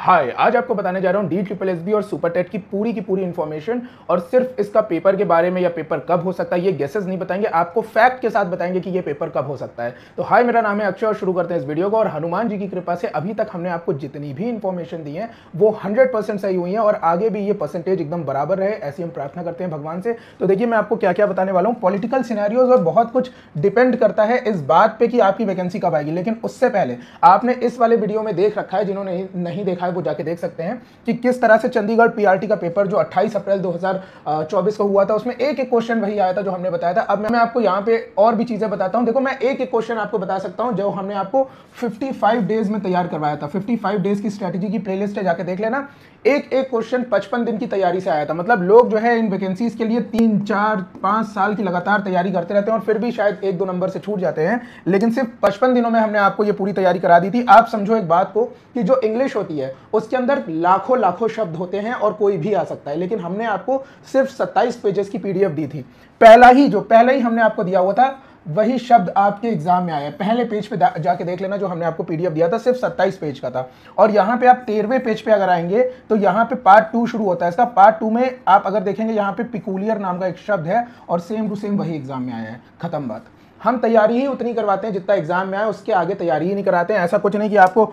हाय, आज आपको बताने जा रहा हूँ DSSB और सुपर टेट की पूरी इन्फॉर्मेशन और सिर्फ इसका पेपर के बारे में या पेपर कब हो सकता है ये गेसेस नहीं बताएंगे, आपको फैक्ट के साथ बताएंगे कि ये पेपर कब हो सकता है। तो हाय, मेरा नाम है अक्षय और शुरू करते हैं इस वीडियो को। और हनुमान जी की कृपा से अभी तक हमने आपको जितनी भी इन्फॉर्मेशन दी है वो 100% सही हुई है और आगे भी ये परसेंटेज एकदम बराबर रहे, ऐसी हम प्रार्थना करते हैं भगवान से। तो देखिए मैं आपको क्या क्या बताने वाला हूँ, पॉलिटिकल सिनेरियोज और बहुत कुछ डिपेंड करता है इस बात पे कि आपकी वैकेंसी कब आएगी। लेकिन उससे पहले आपने इस वाले वीडियो में देख रखा है, जिन्होंने नहीं देखा है वो जाके देख सकते हैं कि किस तरह से चंडीगढ़ पीआरटी का पेपर जो 28 अप्रैल 2024 को हुआ था उसमें एक क्वेश्चन वही आया था जो हमने बताया था। अब मैं आपको यहाँ पे और भी चीजें बताता हूँ। देखो, मैं एक क्वेश्चन आपको बता सकता हूँ जो हमने आपको 55 डेज में तैयार करवाया था। 55 डेज की स्ट्रेटेजी की प्लेलिस्ट है, जाके देख लेना। एक क्वेश्चन 55 दिन की तैयारी से आया था। मतलब लोग जो है इन वैकेंसीज के लिए 3, 4, 5 साल की लगातार तैयारी करते रहते हैं और फिर भी शायद 1-2 नंबर से छूट जाते हैं, लेकिन सिर्फ 55 दिनों में हमने आपको ये पूरी तैयारी करा दी थी। आप समझो एक बात को कि जो इंग्लिश होती है उसके अंदर लाखों शब्द होते हैं और कोई भी आ सकता है, लेकिन हमने आपको सिर्फ 27 पेजेस की पीडीएफ दी थी। पहला ही हमने आपको दिया हुआ था वही शब्द आपके एग्जाम में आया है। पहले पेज पे जाके देख लेना, जो हमने आपको पीडीएफ दिया था सिर्फ 27 पेज का था। और यहाँ पे आप 13वें पेज पे अगर आएंगे तो यहाँ पे पार्ट 2 शुरू होता है इसका। पार्ट 2 में आप अगर देखेंगे यहाँ पे पिकूलियर नाम का एक शब्द है और सेम टू सेम वही एग्जाम में आया है। खत्म बात। हम तैयारी ही उतनी करवाते हैं जितना एग्जाम में आए, उसके आगे तैयारी ही नहीं कराते हैं। ऐसा कुछ नहीं कि आपको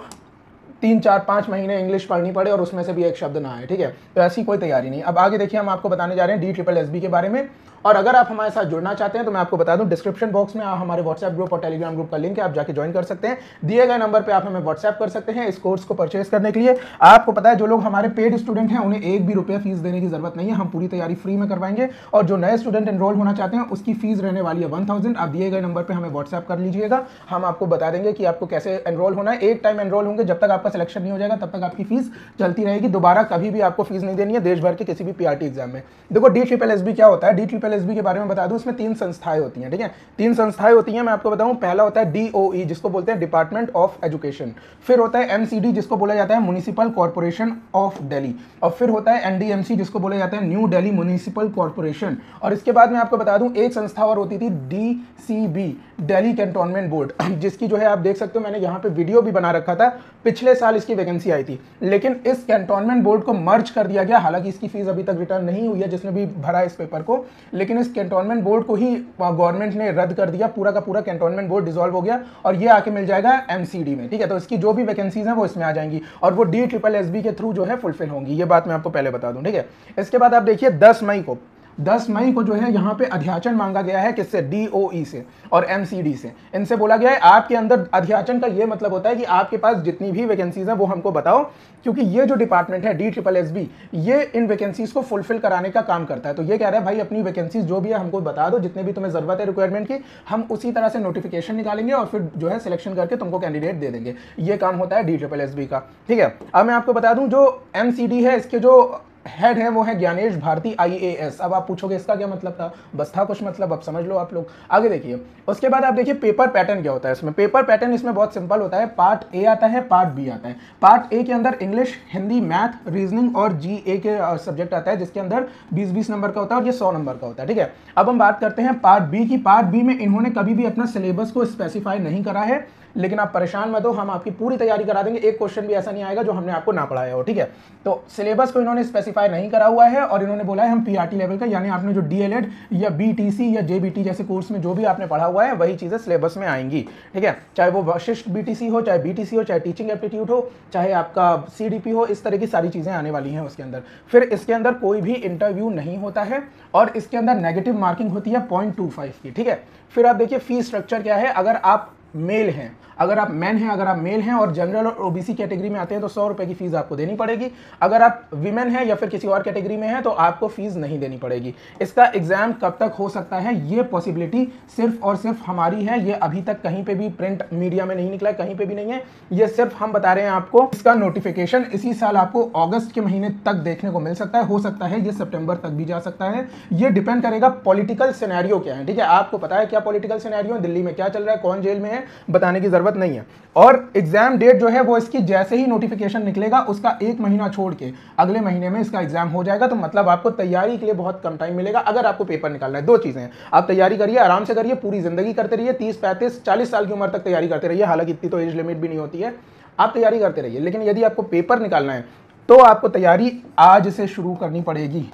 3, 4, 5 महीने इंग्लिश पढ़नी पड़े और उसमें से भी एक शब्द ना आए, ठीक है। तो ऐसी कोई तैयारी नहीं। अब आगे देखिए, हम आपको बताने जा रहे हैं DSSB के बारे में। और अगर आप हमारे साथ जुड़ना चाहते हैं तो मैं आपको बता दूं, डिस्क्रिप्शन बॉक्स में हमारे व्हाट्सएप ग्रुप और टेलीग्राम ग्रुप का लिंक है, आप जाके ज्वाइन कर सकते हैं। दिए गए नंबर पे आप हमें व्हाट्सएप कर सकते हैं इस कोर्स को परचेस करने के लिए। आपको पता है जो लोग हमारे पेड स्टूडेंट हैं उन्हें 1 भी रुपया फीस देने की जरूरत नहीं है, हम पूरी तैयारी फ्री में करवाएंगे। और जो नए स्टूडेंट एनरोल होना चाहते हैं उसकी फीस रहने वाली है 1000। आप दिए गए नंबर पर हमें व्हाट्सएप कर लीजिएगा, हम आपको बता देंगे कि आपको कैसे एनरोल होना है। एक टाइम एनरोल होंगे, जब तक आपका सिलेक्शन नहीं हो जाएगा तब तक आपकी फीस चलती रहेगी। दोबारा कभी भी आपको फीस नहीं देनी है देश भर के किसी भी पीआरटी एग्जाम में। देखो, DSSB क्या होता है, DSSB के बारे में बता दूं, इसमें 3 संस्थाएं होती हैं, ठीक है। 3 संस्थाएं होती हैं, मैं आपको बताऊं। पहला होता है DOE जिसको बोलते हैं डिपार्टमेंट ऑफ एजुकेशन, फिर होता है MCD जिसको बोला जाता है म्युनिसिपल कॉर्पोरेशन ऑफ दिल्ली, और फिर होता है NDMC जिसको बोला जाता है न्यू दिल्ली म्युनिसिपल कॉर्पोरेशन। और इसके बाद मैं आपको बता दूं एक संस्था और होती थी DCB, दिल्ली कैंटोनमेंट बोर्ड, जिसकी जो है आप देख सकते हो, मैंने यहाँ पे वीडियो भी बना रखा था। पिछले साल इसकी वैकेंसी आई थी, लेकिन इस कैंटोनमेंट बोर्ड को मर्ज कर दिया गया। हालांकि इसकी फीस अभी तक रिटर्न नहीं हुई है जिसने भी भरा इस पेपर को, लेकिन इस कैंटोनमेंट बोर्ड को ही गवर्नमेंट ने रद्द कर दिया। पूरा का पूरा कैंटोनमेंट बोर्ड डिसॉल्व हो गया और ये आके मिल जाएगा MCD में, ठीक है। तो इसकी जो भी वैकेंसीज हैं वो इसमें आ जाएंगी और वो DSSB के थ्रू जो है फुलफिल होंगी। ये बात मैं आपको पहले बता दूं, ठीक है। इसके बाद आप देखिए 10 मई को जो है यहाँ पे अध्याचन मांगा गया है। किससे? DOE से और MCD से। इनसे बोला गया है आपके अंदर अध्याचन का ये मतलब होता है कि आपके पास जितनी भी वैकेंसीज हैं वो हमको बताओ, क्योंकि ये जो डिपार्टमेंट है DSSB ये इन वैकेंसीज को फुलफिल कराने का काम करता है। तो ये कह रहा है भाई अपनी वैकेंसीज जो भी है हमको बता दो, जितने भी तुम्हें जरूरत है रिक्वायरमेंट की, हम उसी तरह से नोटिफिकेशन निकालेंगे और फिर जो है सिलेक्शन करके तुमको कैंडिडेट दे देंगे। ये काम होता है DSSB का, ठीक है। अब मैं आपको बता दूं जो MCD है इसके जो हेड है वो है ज्ञानेश भारती IAS। अब आप पूछोगे इसका क्या मतलब था, बस था कुछ मतलब, अब समझ लो आप लोग। आगे देखिए, उसके बाद आप देखिए पेपर पैटर्न क्या होता है इसमें। पेपर पैटर्न इसमें बहुत सिंपल होता है। पार्ट A आता है, पार्ट B आता है। पार्ट A के अंदर इंग्लिश, हिंदी, मैथ, रीजनिंग और GA के सब्जेक्ट आता है, जिसके अंदर 20-20 नंबर का होता है और ये 100 नंबर का होता है, ठीक है। अब हम बात करते हैं पार्ट B की। पार्ट B में इन्होंने कभी भी अपना सिलेबस को स्पेसिफाई नहीं करा है, लेकिन आप परेशान मत हो, हम आपकी पूरी तैयारी करा देंगे। एक क्वेश्चन भी ऐसा नहीं आएगा जो हमने आपको ना पढ़ाया हो, ठीक है। तो सिलेबस को इन्होंने स्पेसिफाई नहीं करा हुआ है और इन्होंने बोला है हम पीआरटी लेवल का, यानी आपने जो DLED या BTC या JBT जैसे कोर्स में जो भी आपने पढ़ा हुआ है वही चीजें सिलेबस में आएंगी, ठीक है। चाहे वो वशिष्ठ BTC हो, चाहे BTC हो, चाहे टीचिंग एप्टीट्यूड हो, चाहे आपका CDP हो, इस तरह की सारी चीजें आने वाली हैं उसके अंदर। फिर इसके अंदर कोई भी इंटरव्यू नहीं होता है और इसके अंदर नेगेटिव मार्किंग होती है 0.25 की, ठीक है। फिर आप देखिए फीस स्ट्रक्चर क्या है। अगर आप मेल हैं, अगर आप मैन हैं, अगर आप मेल हैं और जनरल और OBC कैटेगरी में आते हैं तो 100 रुपए की फीस आपको देनी पड़ेगी। अगर आप विमेन हैं या फिर किसी और कैटेगरी में हैं तो आपको फीस नहीं देनी पड़ेगी। इसका एग्जाम कब तक हो सकता है ये पॉसिबिलिटी सिर्फ और सिर्फ हमारी है। ये अभी तक कहीं पे भी प्रिंट मीडिया में नहीं निकला है, कहीं पे भी नहीं है। ये सिर्फ हम बता रहे हैं आपको। इसका नोटिफिकेशन इसी साल आपको अगस्त के महीने तक देखने को मिल सकता है। हो सकता है ये सितंबर तक भी जा सकता है। ये डिपेंड करेगा पॉलिटिकल सिनेरियो क्या है, ठीक है। आपको पता है क्या पॉलिटिकल सिनेरियो, दिल्ली में क्या चल रहा है, कौन जेल में है, बताने की जरूरत नहीं है। और एग्जाम डेट जो है वो इसकी जैसे ही नोटिफिकेशन निकलेगा उसका 1 महीना छोड़ के अगले महीने में इसका एग्जाम हो जाएगा। तो मतलब आपको तैयारी के लिए बहुत कम टाइम मिलेगा अगर आपको पेपर निकालना है। 2 चीजें हैं, आप तैयारी करिए, आराम से करिए, पूरी जिंदगी करते रहिए, 30, 35, 40 साल की उम्र तक तैयारी करते रहिए। हालांकि इतनी तो एज लिमिट भी नहीं होती है। आप तैयारी करते रहिए। लेकिन यदि आपको पेपर निकालना है तो आपको तैयारी आज से शुरू करनी पड़ेगी,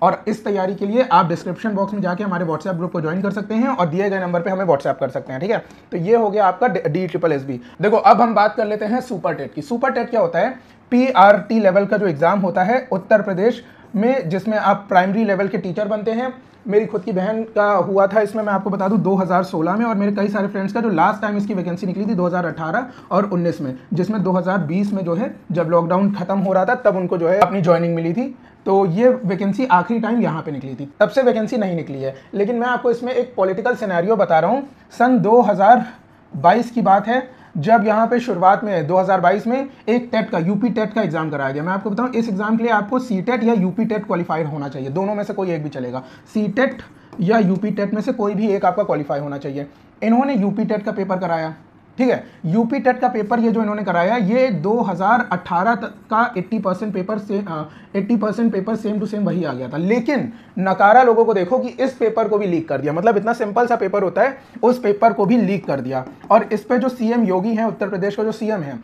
और इस तैयारी के लिए आप डिस्क्रिप्शन बॉक्स में जाके हमारे व्हाट्सएप ग्रुप को ज्वाइन कर सकते हैं और दिए गए नंबर पे हमें व्हाट्सएप कर सकते हैं, ठीक है। तो ये हो गया आपका DSSB। देखो अब हम बात कर लेते हैं सुपर टेट की। सुपर टेट क्या होता है? PRT लेवल का जो एग्जाम होता है उत्तर प्रदेश में, जिसमें आप प्राइमरी लेवल के टीचर बनते हैं। मेरी खुद की बहन का हुआ था इसमें, मैं आपको बता दूं 2016 में, और मेरे कई सारे फ्रेंड्स का जो लास्ट टाइम इसकी वैकेंसी निकली थी 2018 और 19 में, जिसमें 2020 में जो है जब लॉकडाउन खत्म हो रहा था तब उनको जो है अपनी ज्वाइनिंग मिली थी। तो ये वैकेंसी आखिरी टाइम यहाँ पे निकली थी, तब से वैकेंसी नहीं निकली है। लेकिन मैं आपको इसमें एक पॉलिटिकल सिनेरियो बता रहा हूँ। सन 2022 की बात है, जब यहाँ पे शुरुआत में 2022 में एक टेट का, यूपी टेट का एग्जाम कराया गया। मैं आपको बताऊँ इस एग्जाम के लिए आपको सीटेट या यूपी टेट क्वालिफाइड होना चाहिए, दोनों में से कोई एक भी चलेगा। सीटेट या यूपी टेट में से कोई भी एक आपका क्वालिफाई होना चाहिए। इन्होंने यूपी टेट का पेपर कराया, ठीक है। यूपी टेट का पेपर ये जो इन्होंने कराया ये 2018 तक का 80% पेपर से 80% पेपर सेम टू सेम वही आ गया था। लेकिन नकारा लोगों को देखो कि इस पेपर को भी लीक कर दिया। मतलब इतना सिंपल सा पेपर होता है, उस पेपर को भी लीक कर दिया। और इस पे जो सीएम योगी हैं, उत्तर प्रदेश का जो सीएम है,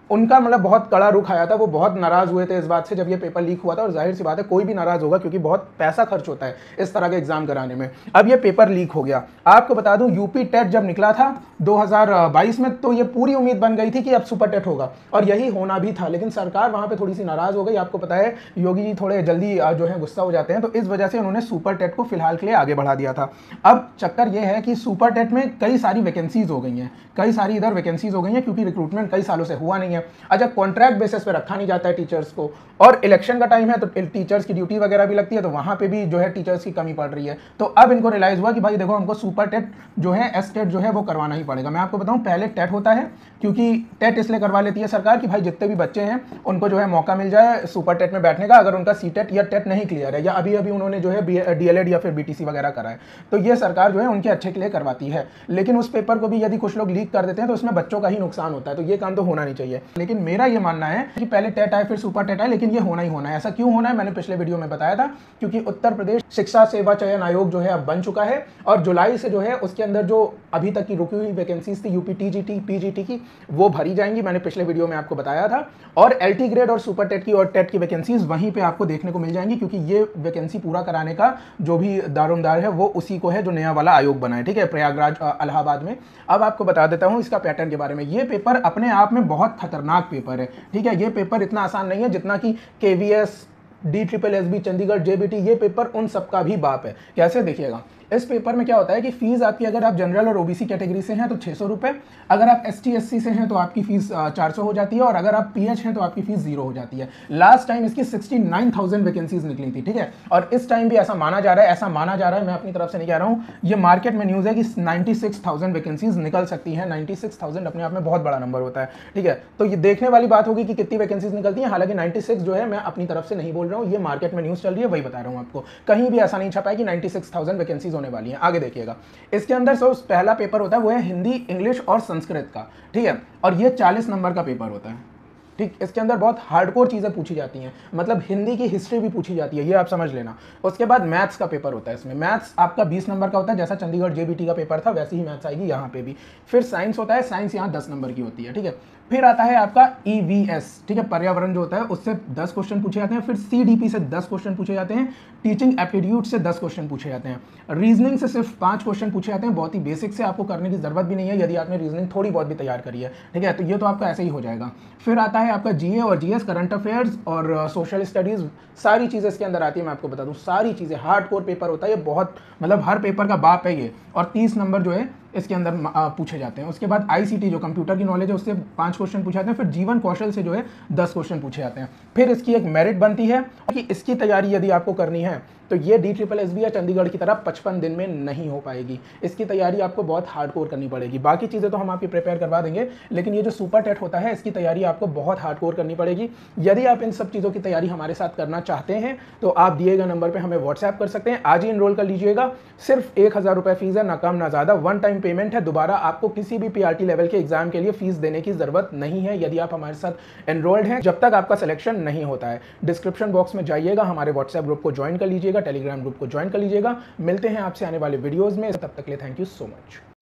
उनका मतलब बहुत कड़ा रुख आया था। वो बहुत नाराज हुए थे इस बात से जब ये पेपर लीक हुआ था, और जाहिर सी बात है कोई भी नाराज होगा क्योंकि बहुत पैसा खर्च होता है इस तरह के एग्जाम कराने में। अब ये पेपर लीक हो गया। आपको बता दूं यूपी टेट जब निकला था 2022 में, तो ये पूरी उम्मीद बन गई थी कि अब सुपर टेट होगा, और यही होना भी था। लेकिन सरकार वहां पे थोड़ी सी नाराज हो गई। आपको पता है योगी जी थोड़े जल्दी जो है गुस्सा हो जाते हैं, तो इस वजह से उन्होंने सुपर टेट को फिलहाल के लिए आगे बढ़ा दिया था। अब चक्कर यह है कि सुपर टेट में कई सारी वैकेंसीज हो गई हैं, कई सारी इधर वैकेंसीज हो गई हैं, क्योंकि रिक्रूटमेंट कई सालों से हुआ नहीं है। अच्छा, कॉन्ट्रैक्ट बेसिस पे रखा नहीं जाता है टीचर्स को, और इलेक्शन का टाइम है तो टीचर्स की ड्यूटी वगैरह भी लगती है, तो वहां पे भी जो है टीचर्स की कमी पड़ रही है। तो अब इनको रियलाइज हुआ कि भाई देखो हमको सुपर टेट जो है, एस टेट जो है वो करवाना ही पड़ेगा। मैं आपको बताऊं पहले टेट होता है, क्योंकि टेट इसलिए करवा लेती है सरकार कि भाई जितने भी बच्चे हैं उनको जो है मौका मिल जाए सुपर टेट में बैठने का, अगर उनका सी टेट या टेट नहीं क्लियर है, या अभी अभी उन्होंने जो है DLED या फिर BTC वगैरह करा है, तो ये सरकार जो है उनके अच्छे के लिए करवाती है। लेकिन उस पेपर को भी यदि कुछ लोग लीक कर देते हैं तो उसमें बच्चों का ही नुकसान होता है, तो ये काम तो होना नहीं चाहिए। लेकिन मेरा ये मानना है कि पहले टेट आए फिर सुपर टेट आए, लेकिन ये होना ही होना है। ऐसा क्यों होना है मैंने पिछले वीडियो में बताया था, क्योंकि उत्तर प्रदेश शिक्षा सेवा चयन आयोग जो है अब बन चुका है, और जुलाई से जो है उसके अंदर जो अभी तक की रुकी हुई वैकेंसीज थी यूपी TGT PGT की, वो भरी जाएंगी। मैंने पिछले वीडियो में आपको बताया था। और LT ग्रेड और सुपर टेट की और टेट की वैकेंसीज वहीं पे आपको देखने को मिल जाएंगी, क्योंकि ये वैकेंसी पूरा कराने का जो भी दारोमदार है वो उसी को है जो नया वाला आयोग बना है, ठीक है, प्रयागराज इलाहाबाद में। अब आपको बता देता हूं इसका पैटर्न के बारे में। ये पेपर अपने आप में बहुत खतरनाक पेपर है, ठीक है। ये पेपर इतना आसान नहीं है जितना कि KVS, DSSB, चंडीगढ़ JBT, ये पेपर उन सबका भी बाप है। कैसे देखिएगा, इस पेपर में क्या होता है कि फीस आपकी, अगर आप जनरल और OBC कैटेगरी से हैं तो 600 रुपये, अगर आप ST SC से हैं तो आपकी फीस 400 हो जाती है, और अगर आप PH हैं तो आपकी फीस 0 हो जाती है। लास्ट टाइम इसकी 69,000 वैकेंसीज निकली थी, ठीक है। और इस टाइम भी ऐसा माना जा रहा है, मैं अपनी तरफ से नहीं कह रहा हूँ, ये मार्केट में न्यूज़ है कि 96,000 वैकेंसीज निकल सकती है। 96,000 अपने आप में बहुत बड़ा नंबर होता है, ठीक है। तो ये देखने वाली बात होगी कि कितनी वैकेंसीज निकलती है। हालांकि 96 जो है मैं अपनी तरफ से नहीं बोल रहा हूँ, ये मार्केट में न्यूज़ चल रही है, वही बता रहा हूँ आपको। कहीं भी ऐसा नहीं छपा है कि 96,000 वैकेंसीज होने वाली है। आगे देखिएगा, इसके अंदर जो पहला पेपर होता है वो है हिंदी, इंग्लिश और संस्कृत का, ठीक है। और ये 40 नंबर का पेपर होता है, ठीक। इसके अंदर बहुत हार्डकोर चीज़ें पूछी जाती हैं, मतलब हिंदी की हिस्ट्री भी पूछी जाती है, ये आप समझ लेना। उसके बाद मैथ्स का पेपर होता है। इसमें मैथ्स आपका 20 नंबर का होता है, जैसा चंडीगढ़ JBT का पेपर था वैसे ही मैथ्स आएगी यहाँ पे भी। फिर साइंस होता है, साइंस यहाँ 10 नंबर की होती है, ठीक है। फिर आता है आपका EVS, ठीक है, पर्यावरण जो होता है उससे 10 क्वेश्चन पूछे जाते हैं। फिर CDP से 10 क्वेश्चन पूछे जाते हैं। टीचिंग एप्टीट्यूड से 10 क्वेश्चन पूछे जाते हैं। रीजनिंग से सिर्फ 5 क्वेश्चन पूछे जाते हैं, बहुत ही बेसिक से, आपको करने की जरूरत भी नहीं है यदि आपने रीजनिंग थोड़ी बहुत भी तैयार करी है, ठीक है। तो ये तो आपका ऐसे ही हो जाएगा। फिर आता है आपका GA और GS, करंट अफेयर्स और सोशल स्टडीज, सारी चीज़ें इसके अंदर आती है। मैं आपको बता दूं सारी चीज़ें, हार्डकोर पेपर होता है ये, बहुत मतलब हर पेपर का बाप है ये। और 30 नंबर जो है इसके अंदर पूछे जाते हैं। उसके बाद ICT जो कंप्यूटर की नॉलेज है उससे 5 क्वेश्चन पूछे जाते हैं। फिर जीवन कौशल से जो है 10 क्वेश्चन पूछे जाते हैं। फिर इसकी एक मेरिट बनती है कि इसकी तैयारी यदि आपको करनी है तो ये DSSB या चंडीगढ़ की तरह 55 दिन में नहीं हो पाएगी। इसकी तैयारी आपको बहुत हार्डकोर करनी पड़ेगी। बाकी चीज़ें तो हम आपकी प्रिपेयर करवा देंगे, लेकिन ये जो सुपर टेट होता है इसकी तैयारी आपको बहुत हार्डकोर करनी पड़ेगी। यदि आप इन सब चीज़ों की तैयारी हमारे साथ करना चाहते हैं तो आप दिए गए नंबर पर हमें व्हाट्सएप कर सकते हैं। आज ही इनरोल कर लीजिएगा। सिर्फ 1000 रुपये फीस है, ना कम ना ज़्यादा, वन टाइम पेमेंट है। दोबारा आपको किसी भी PRT लेवल के एग्जाम के लिए फीस देने की जरूरत नहीं है यदि आप हमारे साथ एनरोल्ड हैं, जब तक आपका सिलेक्शन नहीं होता है। डिस्क्रिप्शन बॉक्स में जाइएगा, हमारे व्हाट्सएप ग्रुप को ज्वाइन कर लीजिएगा, टेलीग्राम ग्रुप को ज्वाइन कर लीजिएगा। मिलते हैं आपसे आने वाले वीडियोस में, तब तक के लिए थैंक यू सो मच।